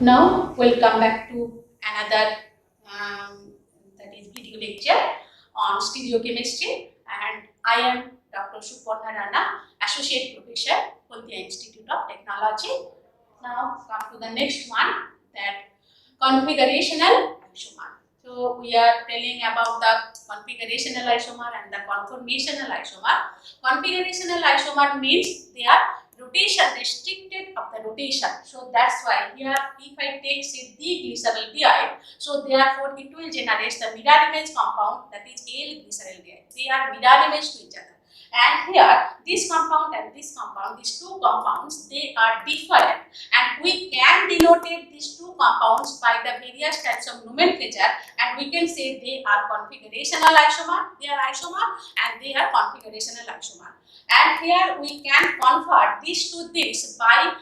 Now we'll come back to another that is video lecture on stereochemistry, and I am Dr. Suparna Rana, Associate Professor, Haldia Institute of Technology. Now come to the next one, that configurational isomer. So we are telling about the configurational isomer and the conformational isomer. Configurational isomer means they are rotation restricted of the rotation. So that's why here if I take say diglyceraldehyde, so therefore it will generate the mirror image compound, that is L-glyceraldehyde. They are mirror image to each other. And here this compound and this compound, these two compounds, they are different, and we can denote these two compounds by the various types of nomenclature, and we can say they are configurational isomer, they are isomer, and they are configurational isomer. And here we can convert this to this by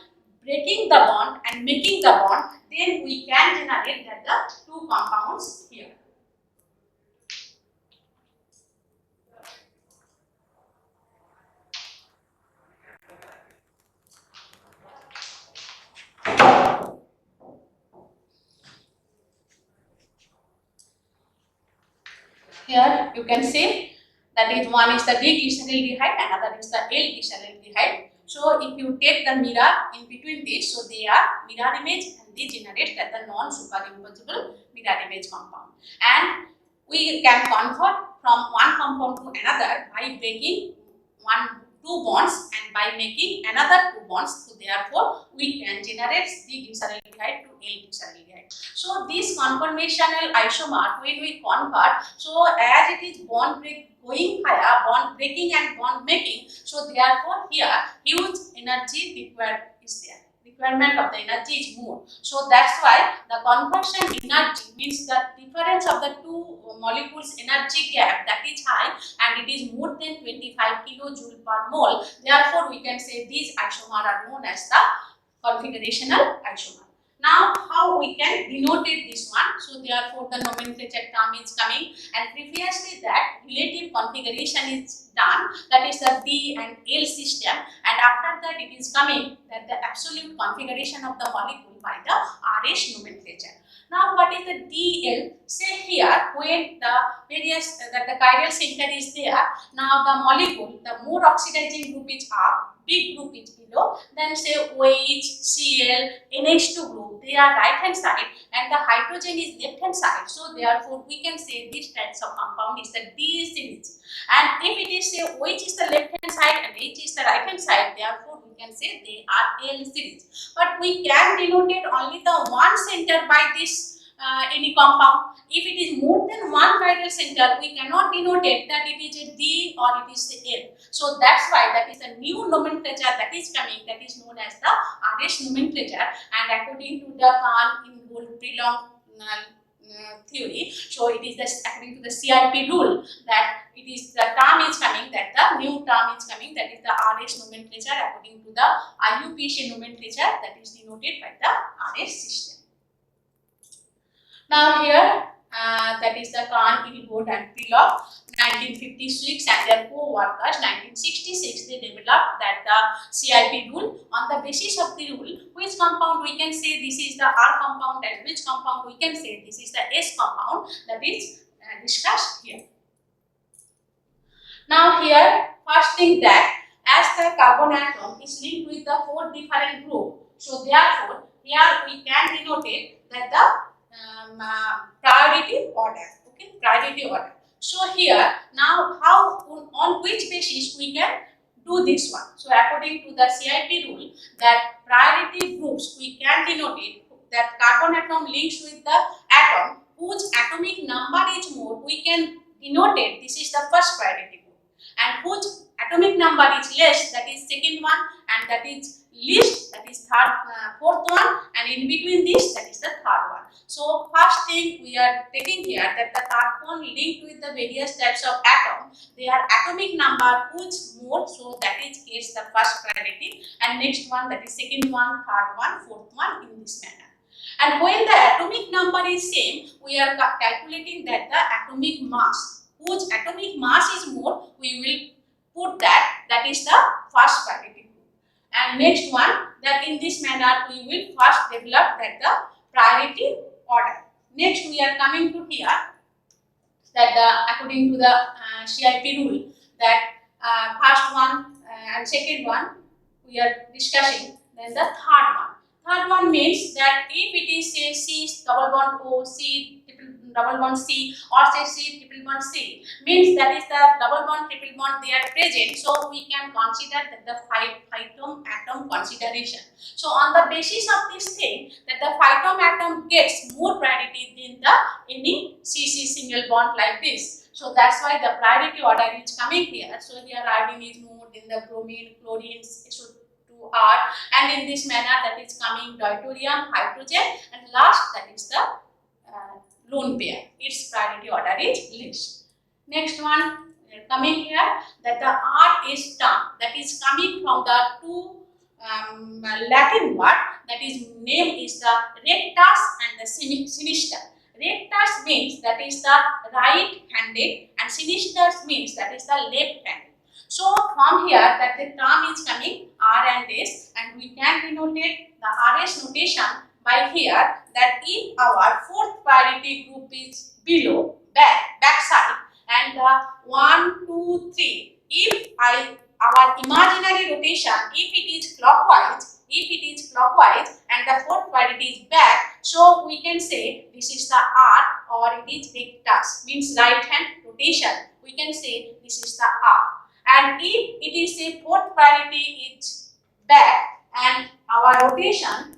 breaking the bond and making the bond, then we can generate that the two compounds here. Here you can see that is one is the diglyceraldehyde, another is the L-glyceraldehyde. So if you take the mirror in between this, so they are mirror image and they generate that the non-superimposable mirror image compound. And we can convert from one compound to another by breaking two bonds and by making another two bonds. So therefore we can generate diglyceraldehyde to L-glyceraldehyde. So this conformational isomer, when we convert, so as it is bond break going higher, bond breaking and bond making, so therefore here huge energy requirement of the energy is more. So that's why the conversion energy means the difference of the two molecules energy gap, that is high, and it is more than 25 kilojoule per mole. Therefore we can say these isomers are known as the configurational isomer. Now how we can denote this one? So therefore the nomenclature term is coming, and previously that relative configuration is done, that is the D and L system, and after that it is coming that the absolute configuration of the molecule by the RH nomenclature. Now what is the DL? Say here when the various that the chiral center is there, now the molecule, the more oxidizing group is up, big group is below, then say OH, Cl, NH2 group, they are right hand side and the hydrogen is left hand side. So therefore we can say these types of compound is the D series. And if it is say OH is the left hand side and H is the right hand side, therefore we can say they are L series. But we can denote only the one center by this any compound. If it is more than one chiral center, we cannot denote that it is a D or it is a L. So that's why that is a new nomenclature that is coming, that is known as the RH nomenclature, and according to the Kahn-Ingold-Prelong theory, so it is the according to the CIP rule that it is the term is coming, that the new term is coming, that is the RH nomenclature according to the IUPAC nomenclature, that is denoted by the RH system. Now here that is the Kahn-Ingold and Prelong 1956 and their co-workers 1966, they developed that the CIP rule. On the basis of the rule, which compound we can say this is the R compound and which compound we can say this is the S compound, that is discussed here. Now here first thing that as the carbon atom is linked with the 4 different groups, so therefore here we can denote that the priority order. Okay, priority order. So here now how on which basis we can do this one? So according to the CIP rule, that priority groups we can denote that carbon atom links with the atom whose atomic number is more, we can denote this is the first priority group, and whose atomic number is less, that is second one, and that is least, that is fourth one, and in between this, that is the third one. So first thing we are taking here that the carbon linked with the various types of atom, their atomic number whose more, so that is gets the first priority, and next one, that is second one, third one, fourth one, in this manner. And when the atomic number is same, we are calculating that the atomic mass, whose atomic mass is more, we will put that is the first priority group. And next one, that in this manner we will first develop that the priority order. Next we are coming to here that according to the CIP rule that first one and second one we are discussing, then the third one. Third one means that if it is say C double bond O, C double bond C, or say C triple bond C, means that is the double bond triple bond they are present, so we can consider that the phytome atom consideration. So on the basis of this thing, that the phytome atom gets more priority than the any CC single bond like this. So that's why the priority order is coming here. So here iodine is more, then the bromine, chlorine, SO2R, and in this manner that is coming deuterium, hydrogen, and last that is the lone pair. Its priority order is least. Next one coming here that the R is term that is coming from the two Latin word, that is name is the rectus and the sinister. Rectus means that is the right-handed and sinister means that is the left-handed. So from here that the term is coming R and S, and we can denote the RS notation by here that if our fourth priority group is below back side and the 1, 2, 3, if our imaginary rotation, if it is clockwise and the fourth priority is back, so we can say this is the R or it is rectus, means right hand rotation, we can say this is the R. And if it is a fourth priority is back and our rotation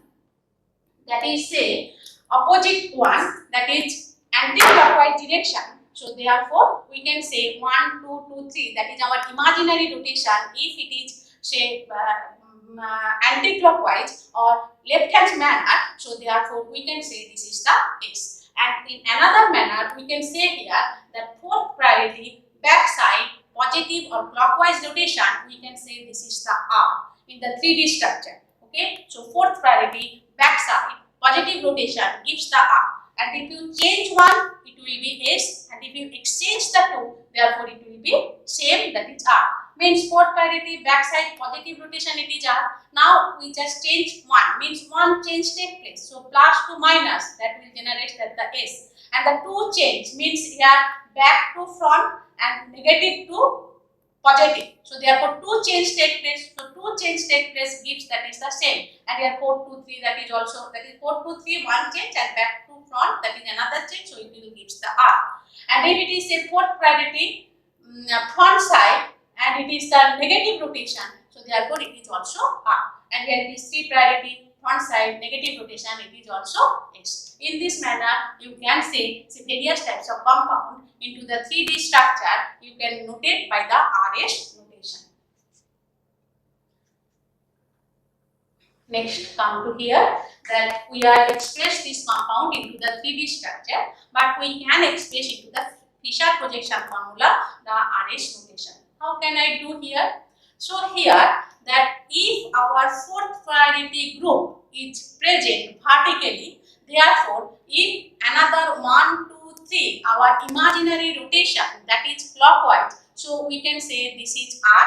that is say opposite one, that is anti-clockwise direction, so therefore we can say 1, 2, 2, 3, that is our imaginary rotation. If it is say anti-clockwise or left hand manner, so therefore we can say this is the S. And in another manner we can say here that fourth priority back side positive or clockwise rotation, we can say this is the R in the 3D structure. Okay, so fourth priority back side positive rotation gives the R, and if you change one it will be S, and if you exchange the two, therefore it will be same, that is R. Means fourth priority back side positive rotation it is R. Now we just change one, means one change take place, so plus to minus that will generate that the S, and the two change means here back to front and negative to positive. So therefore two change take place. So two change take place gives that is the same. And here 4 to 3 that is also, that is 4 to 3 one change and back to front that is another change. So it will gives the R. And if it is a fourth priority front side and it is the negative rotation, so therefore it is also R. And here it is 3 priority front side negative rotation, it is also S. In this manner you can say various types of compound into the 3D structure you can notate by the RS notation. Next come to here that we are express this compound into the 3D structure, but we can express into the Fisher projection formula the RS notation. How can I do here? So here that if our fourth priority group is present vertically, therefore if another 1, 2, 3 our imaginary rotation that is clockwise, so we can say this is R,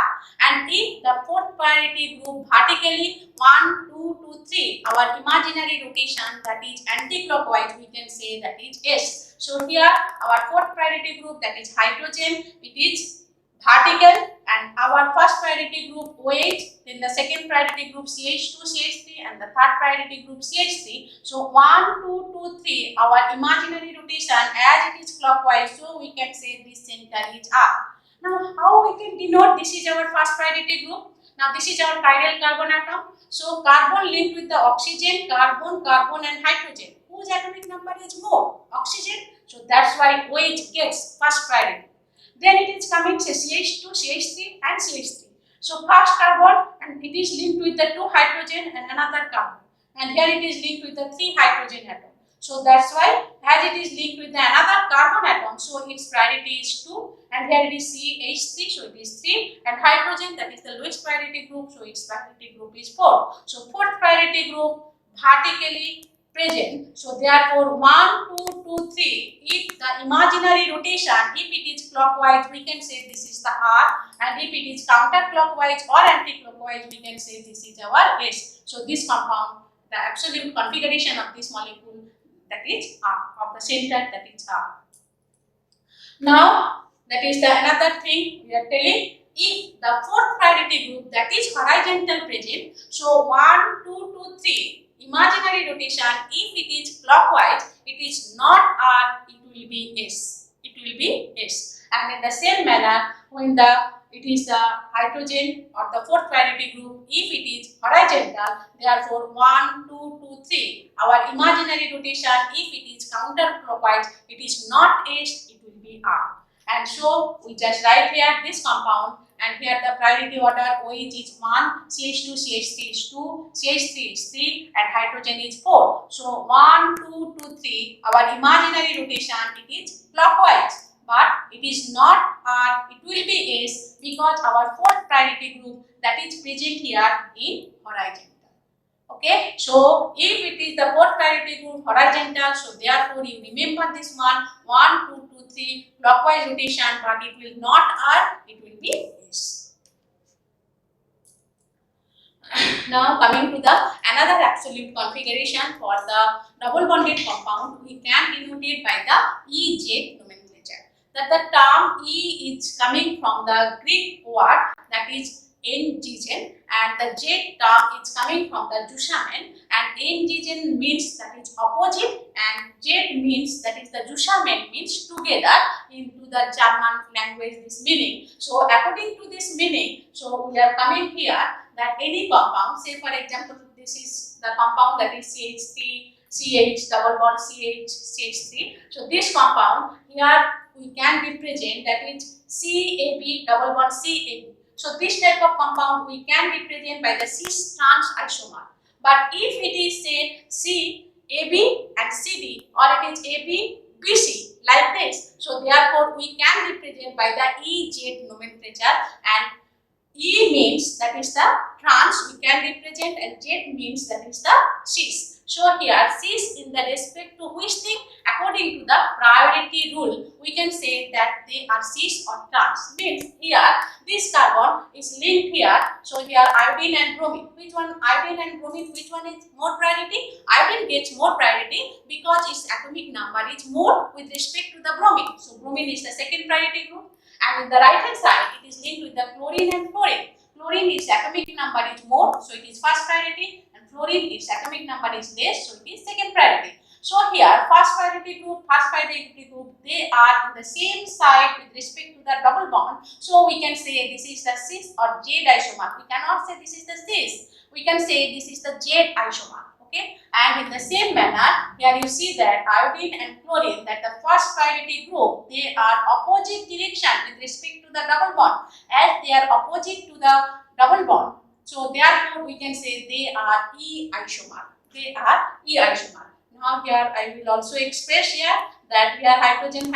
and if the fourth priority group vertically 1, 2, 2, 3 our imaginary rotation that is anti-clockwise, we can say that is S. So here our fourth priority group that is hydrogen, it is vertical, and our first priority group OH, then the second priority group CH2, CH3, and the third priority group CH3. So 1, 2, 2, 3 our imaginary rotation as it is clockwise, so we can say this center is R. Now how we can denote this is our first priority group? Now this is our chiral carbon atom. So carbon linked with the oxygen, carbon, and hydrogen. Whose atomic number is more? Oxygen. So that's why OH gets first priority. Then it is coming say CH2, CH3 and CH3. So first carbon and it is linked with the 2 hydrogen and another carbon. And here it is linked with the 3 hydrogen atom. So that's why as it is linked with the another carbon atom, so its priority is 2. And here it is CH3, so it is 3. And hydrogen, that is the lowest priority group, so its priority group is 4. So fourth priority group vertically present. So therefore 1, 2, 2, 3. If the imaginary rotation, if it is clockwise, we can say this is the R, and if it is counterclockwise or anti-clockwise, we can say this is our S. So this compound, the absolute configuration of this molecule, that is R, of the center, that is R. Now that is the another thing we are telling. If the fourth priority group, that is horizontal present, so 1, 2, 2, 3 imaginary rotation, if it is clockwise, it is not R, it will be S. It will be S. And in the same manner, when it is the hydrogen or the fourth priority group, if it is horizontal, therefore 1, 2, 2, 3 our imaginary rotation, if it is counterclockwise, it is not S, it will be R. And so we just write here this compound, and here the priority order OH is 1, CH2, CH3 is 2, CH3 is 3, and hydrogen is 4. So 1, 2, 2, 3 our imaginary rotation, it is clockwise, but it is not R, it will be S, because our fourth priority group, that is present here in horizontal. Okay, so if it is the fourth priority group horizontal, so therefore you remember this one 1, 2, 2, 3 clockwise rotation, but it will not R, it will be S. Now coming to the another absolute configuration for the double bonded compound, we can denote it by the EZ nomenclature. That the term E is coming from the Greek word, that is engigen, and the Z term is coming from the Jushamen, and engigen means that is opposite, and Z means that is the Jushamen means together into the German language this meaning. So according to this meaning, so we are coming here that any compound, say for example this is the compound that is CH3, CH double bond CH, CH3. So this compound here we can represent that is CAB double bond CAB. So this type of compound we can represent by the cis trans isomer. But if it is say CAB and CD, or it is AB BC like this, so therefore we can represent by the EZ nomenclature, and E means that is the trans we can represent, and Z means that is the cis. So here cis in the respect to which thing, according to the priority rule, we can say that they are cis or trans. Means here this carbon is linked here, so here iodine and bromine. Which one, iodine and bromine, which one is more priority? Iodine gets more priority because its atomic number is more with respect to the bromine. So bromine is the second priority group. And in the right hand side, it is linked with the chlorine and fluorine. Chlorine, its atomic number is more, so it is first priority, and fluorine, its atomic number is less, so it is second priority. So here, first priority group, they are in the same side with respect to the double bond. So we can say this is the cis or Z isomer. We cannot say this is the cis. We can say this is the Z isomer. Okay, and in the same manner, here you see that iodine and chlorine, that the first priority group, they are opposite direction with respect to the double bond. As they are opposite to the double bond, so therefore we can say they are E isomer. They are E isomer. Now here I will also express here that here hydrogen,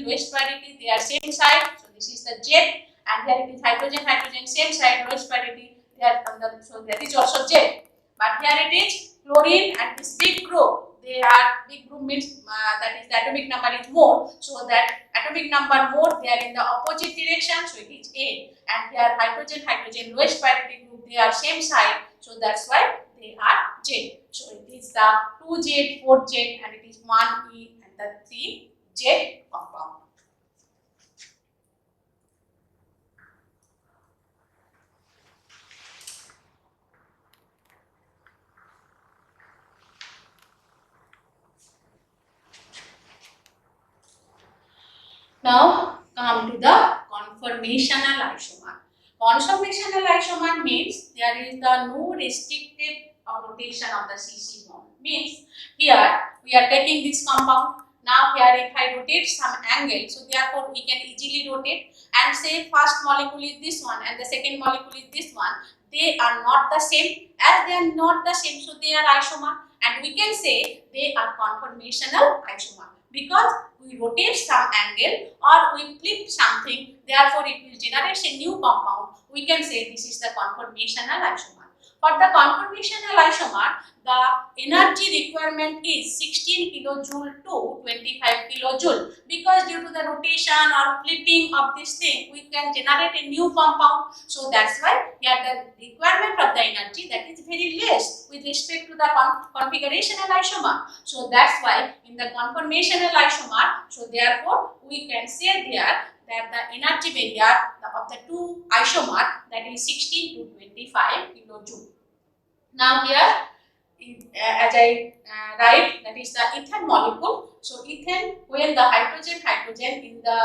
lowest priority, they are same side. So this is the Z, and here it is hydrogen, same side, lowest priority. They are on the, so that is also Z. But here it is chlorine and this big group. They are big group means that is the atomic number is more. So that atomic number more, they are in the opposite direction. So it is A. And here hydrogen, lowest priority group. They are same side. So that's why they are Z. So it is the 2Z, 4Z, and it is 1E and the 3Z compound. Now come to the conformational isomer. Conformational isomer means there is the no restricted rotation of the CC bond. Means here we are taking this compound. Now here if I rotate some angle, so therefore we can easily rotate, and say first molecule is this one and the second molecule is this one. They are not the same. As they are not the same, so they are isomer, and we can say they are conformational isomer. Because we rotate some angle or we flip something, therefore it will generate a new compound. We can say this is the conformational isomer. For the conformational isomer, the energy requirement is 16 kilojoule to 25 kilojoule, because due to the rotation or flipping of this thing, we can generate a new compound. So that's why here the requirement of the energy, that is very less with respect to the configurational isomer. So that's why in the conformational isomer, so therefore we can say there that the energy barrier of the two isomer, that is 16 to 25 kilojoule. Now here, as I write, that is the ethane molecule. So ethane, when the hydrogen in the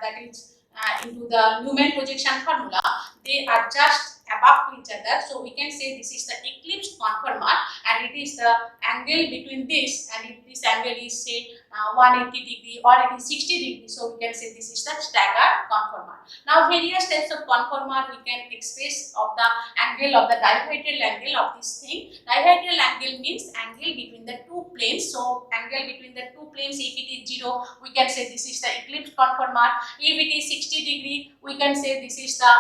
that is into the Newman projection formula, they are just above to each other. So we can say this is the eclipsed conformer, and it is the angle between this, and if this angle is say 180 degree or it is 60 degree, so we can say this is the staggered conformer. Now various types of conformer we can express of the angle of the dihedral angle of this thing. Dihedral angle means angle between the two planes. So angle between the two planes, if it is 0, we can say this is the eclipsed conformer. If it is 60 degree, we can say this is the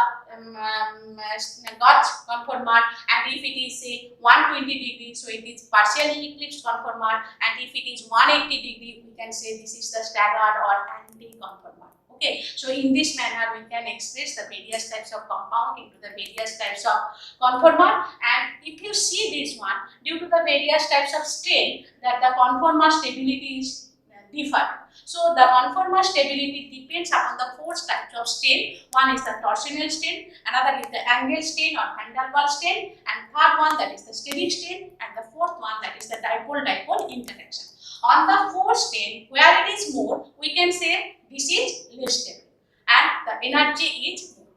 Gauge conformer, and if it is say 120 degree, so it is partially eclipsed conformer, and if it is 180 degree, we can say this is the staggered or anti-conformer. Okay, so in this manner we can express the various types of compound into the various types of conformer. And if you see this one, due to the various types of strain, that the conformer stability is different. So the conformer stability depends upon the 4 types of strain. One is the torsional strain, another is the angle strain or Van der Waals strain, and third one, that is the steric strain, and the fourth one, that is the dipole-dipole interaction. On the 4 strain, where it is more, we can say this is less stable and the energy is more.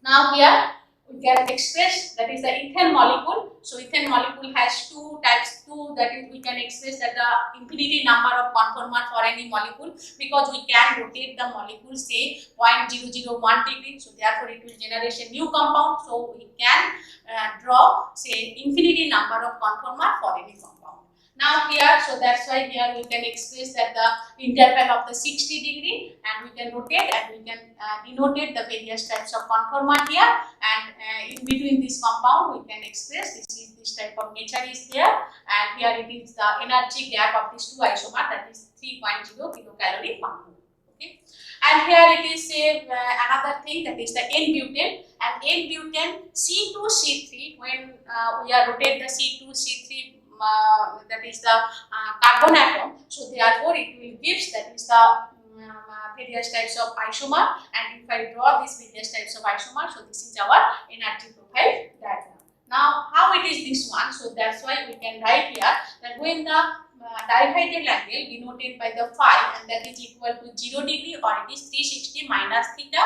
Now here we can express, that is the ethane molecule. So ethane molecule has 2 types, that is we can express that the infinity number of conformer for any molecule, because we can rotate the molecule say 0.001 degree, so therefore it will generate a new compound. So we can draw say infinity number of conformer for any compound. Now here, so that's why here we can express that the interval of the 60 degree, and we can rotate and we can denote the various types of conformer here, and in between this compound we can express this type of nature is there, and here it is the energy gap of these two isomer, that is 3.0 kilocalorie per mole. Okay, and here it is another thing, that is the N-butane, and N-butane C2C3, when we are rotate the C2C3, that is the carbon atom, so therefore it will gives, that is the various types of isomer, and if I draw these various types of isomer, so this is our energy profile diagram. Now how it is this one, so that's why we can write here that when the dihedral angle denoted by the phi, and that is equal to 0 degree or it is 360 minus theta,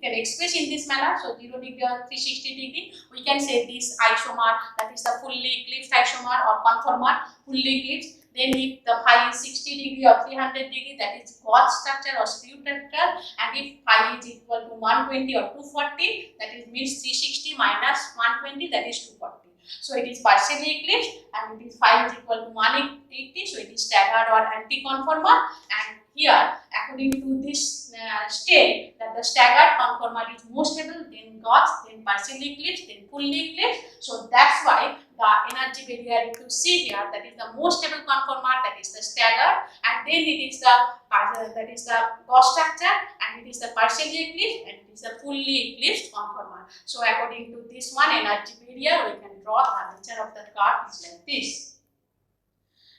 can express in this manner. So 0 degree or 360 degree, we can say this isomer, that is the fully eclipsed isomer or conformer, fully eclipsed. Then if the phi is 60 degree or 300 degree, that is Gauge structure or screw structure, and if phi is equal to 120 or 240, that is means 360 minus 120, that is 240. So it is partially eclipsed, and it is phi is equal to 180, so it is staggered or anti-conformer. And here, according to this state, that the staggered conformer is more stable, then Gauge, then partially eclipsed, then fully eclipsed. So that's why the energy barrier, if you see here, that is the most stable conformer, that is the staggered, and then it is the that is the Gauge structure, and it is the partially eclipsed, and it is the fully eclipsed conformer. So according to this one energy barrier, we can draw the nature of the curve is like this.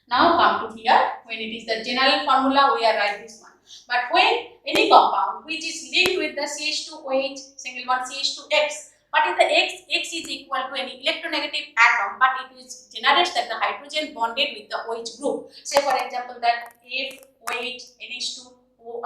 Now come to here, when it is the general formula, we are write this one. But when any compound which is linked with the CH2OH single bond CH2X, but if the X is equal to any electronegative atom, but it is generates that the hydrogen bonded with the OH group. Say for example that F, OH, NH2, OR,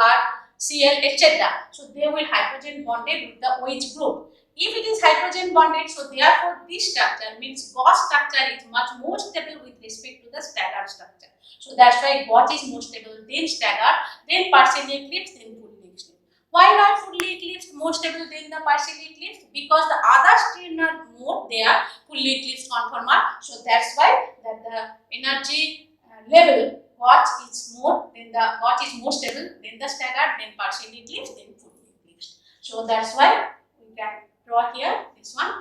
Cl, etc. So they will hydrogen bonded with the OH group. If it is hydrogen bonded, so therefore this structure means Gauge structure is much more stable with respect to the staggered structure. So that's why Gauge is more stable, then staggered, then partially eclipsed, then fully eclipsed. Why not fully eclipsed, more stable than the partially eclipsed? Because the other strain are more, they are fully eclipsed conformer. So that's why that the energy level Gauge is more, then the Gauge is more stable, then the staggered, then partially eclipsed, then fully eclipsed. So that's why we can draw here this one.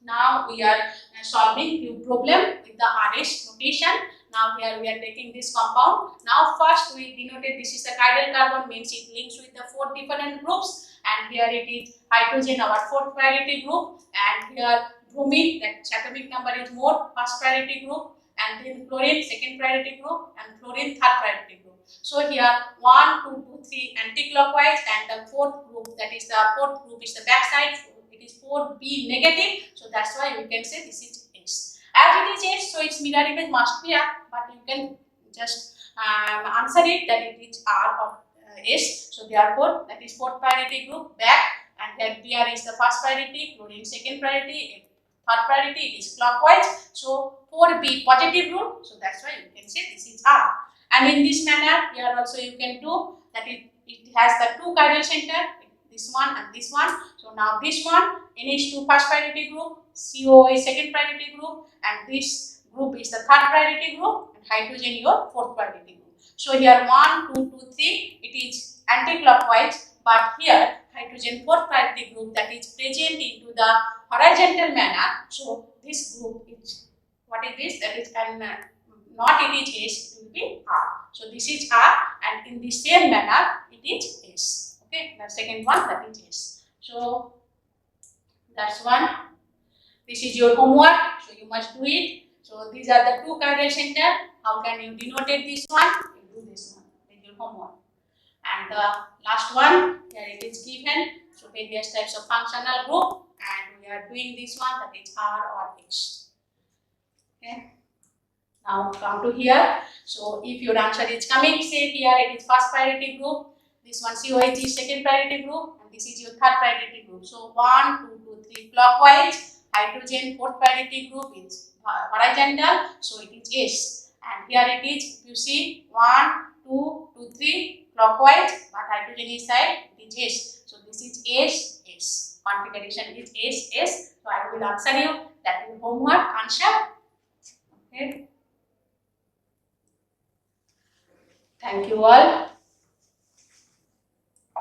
Now we are solving few problem with the RS notation. Now here we are taking this compound. Now first we denoted this is the chiral carbon, means it links with the 4 different groups, and here it is hydrogen, our 4th priority group, and here bromine, that atomic number is more, 1st priority group, and then chlorine, 2nd priority group, and fluorine, 3rd priority group. So here 1, 2, 2, 3 anti-clockwise, and the 4th group, that is the 4th group is the backside, it is 4B negative, so that's why we can say this is S. As it is S, so its mirror image must be R, but you can just answer it that it is R or S. So therefore that is 4th priority group back, and then PR is the 1st priority, chlorine 2nd priority, 3rd priority it is clockwise. So 4B positive group, so that's why you can say this is R. And in this manner here also you can do that it has the 2 chiral center, this one and this one. So now this one NH2 1st priority group, CO is 2nd priority group, and this group is the 3rd priority group, and hydrogen your 4th priority group. So here 1, 2, 2, 3 it is anti-clockwise, but here hydrogen 4th priority group, that is present into the horizontal manner. So this group is, what is this? That is not it is S, it will be R. So this is R, and in the same manner it is S. Okay, the second one, that is S. So that's one. This is your homework, so you must do it. So these are the 2 chiral center. How can you denote this one? You do this one. Take your homework. And the last one, here it is given. So various types of functional group, and we are doing this one, that is R or S. Okay. Now come to here. So if your answer is coming, say here it is 1st priority group. This one COH is 2nd priority group, and this is your 3rd priority group. So 1, 2, 2, 3 clockwise. Hydrogen 4th priority group is horizontal, so it is S. And here it is, you see 1, 2, 2, 3 clockwise, but hydrogen is side, it is S. So this is S, S. Configuration is S, S. So I will answer you, that is homework answer. Okay. Thank you all.